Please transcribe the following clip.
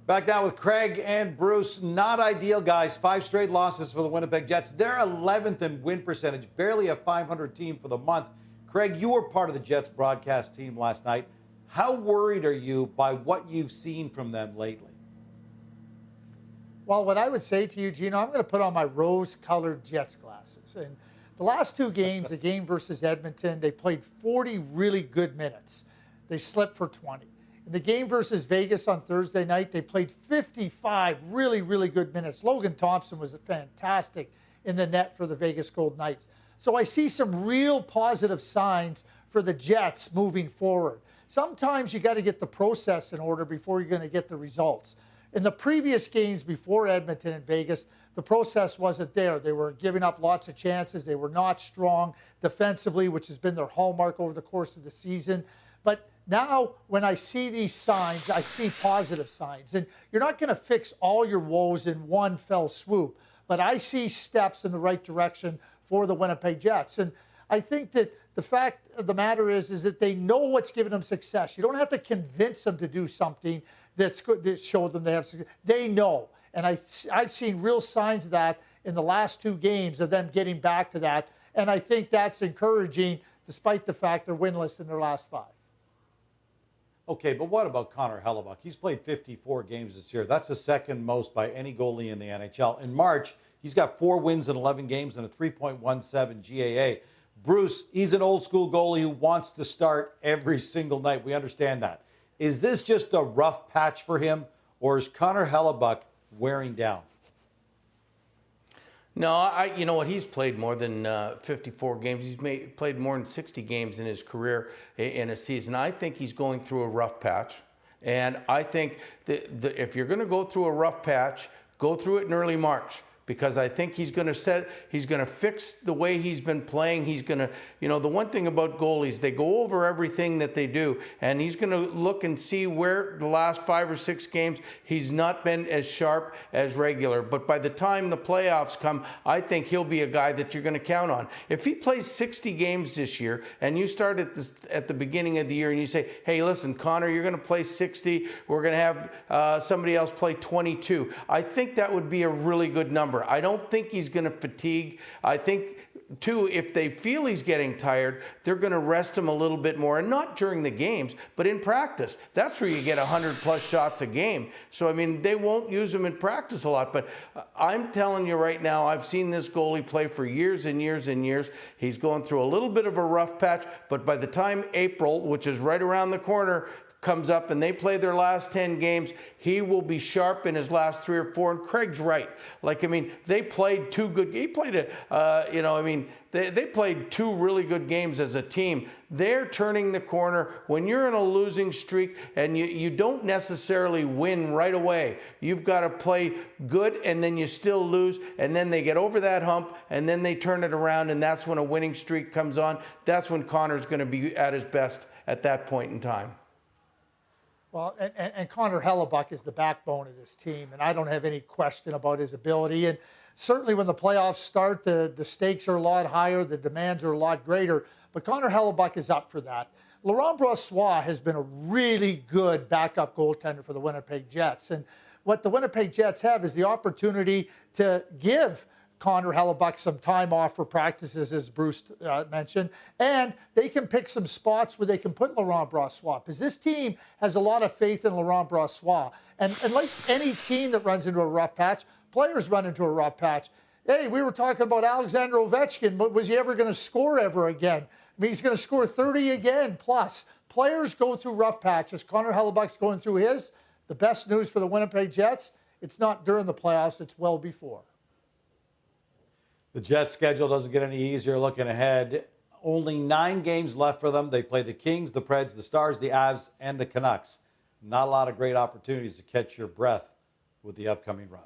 Back now with Craig and Bruce. Not ideal, guys. 5 straight losses for the Winnipeg Jets. They're 11th in win percentage, barely a .500 team for the month. Craig, you were part of the Jets broadcast team last night. How worried are you by what you've seen from them lately? Well, what I would say to you, Gino, I'm going to put on my rose-colored Jets glasses. And the last 2 games, the game versus Edmonton, they played 40 really good minutes. They slipped for 20. In the game versus Vegas on Thursday night, they played 55 really, really good minutes. Logan Thompson was fantastic in the net for the Vegas Golden Knights. So I see some real positive signs for the Jets moving forward. Sometimes you got to get the process in order before you're going to get the results. In the previous games before Edmonton and Vegas, the process wasn't there. They were giving up lots of chances. They were not strong defensively, which has been their hallmark over the course of the season. But now, when I see these signs, I see positive signs. And you're not going to fix all your woes in one fell swoop. But I see steps in the right direction for the Winnipeg Jets. And I think that the fact of the matter is that they know what's given them success. You don't have to convince them to do something that's good, that show them they have success. They know. And I've seen real signs of that in the last 2 games of them getting back to that. And I think that's encouraging, despite the fact they're winless in their last 5. Okay, but what about Connor Hellebuyck? He's played 54 games this year. That's the second most by any goalie in the NHL. In March, he's got 4 wins in 11 games and a 3.17 GAA. Bruce, he's an old school goalie who wants to start every single night. We understand that. Is this just a rough patch for him, or is Connor Hellebuyck wearing down? No, you know what? He's played more than 54 games. He's played more than 60 games in his career in a season. I think he's going through a rough patch. And I think that if you're going to go through a rough patch, go through it in early March. Because I think he's going to fix the way he's been playing. He's going to, you know, the one thing about goalies, they go over everything that they do. And he's going to look and see where the last 5 or 6 games, he's not been as sharp as regular. But by the time the playoffs come, I think he'll be a guy that you're going to count on. If he plays 60 games this year, and you start at the beginning of the year and you say, hey, listen, Connor, you're going to play 60. We're going to have somebody else play 22. I think that would be a really good number. I don't think he's going to fatigue. I think, too, if they feel he's getting tired, they're going to rest him a little bit more, and not during the games, but in practice. That's where you get 100-plus shots a game. So, I mean, they won't use him in practice a lot, but I'm telling you right now, I've seen this goalie play for years and years and years. He's going through a little bit of a rough patch, but by the time April, which is right around the corner, comes up and they play their last 10 games, he will be sharp in his last 3 or 4. And Craig's right. Like, I mean, they played 2 good. He played they played 2 really good games as a team. They're turning the corner. When you're in a losing streak and you don't necessarily win right away, you've got to play good and then you still lose, and then they get over that hump and then they turn it around, and that's when a winning streak comes on. That's when Connor's going to be at his best at that point in time. Well, and Connor Hellebuyck is the backbone of this team, and I don't have any question about his ability. And certainly when the playoffs start, the stakes are a lot higher, the demands are a lot greater, but Connor Hellebuyck is up for that. Laurent Brossoit has been a really good backup goaltender for the Winnipeg Jets, and what the Winnipeg Jets have is the opportunity to give Connor Hellebuyck some time off for practices, as Bruce mentioned, and they can pick some spots where they can put Laurent Brossoit, because this team has a lot of faith in Laurent Brossoit. And like any team that runs into a rough patch, players run into a rough patch. Hey, we were talking about Alexander Ovechkin, but was he ever going to score ever again? I mean, he's going to score 30 again plus. Players go through rough patches. Connor Hellebuck's going through his. The best news for the Winnipeg Jets, it's not during the playoffs, it's well before. The Jets' schedule doesn't get any easier looking ahead. Only 9 games left for them. They play the Kings, the Preds, the Stars, the Avs, and the Canucks. Not a lot of great opportunities to catch your breath with the upcoming run.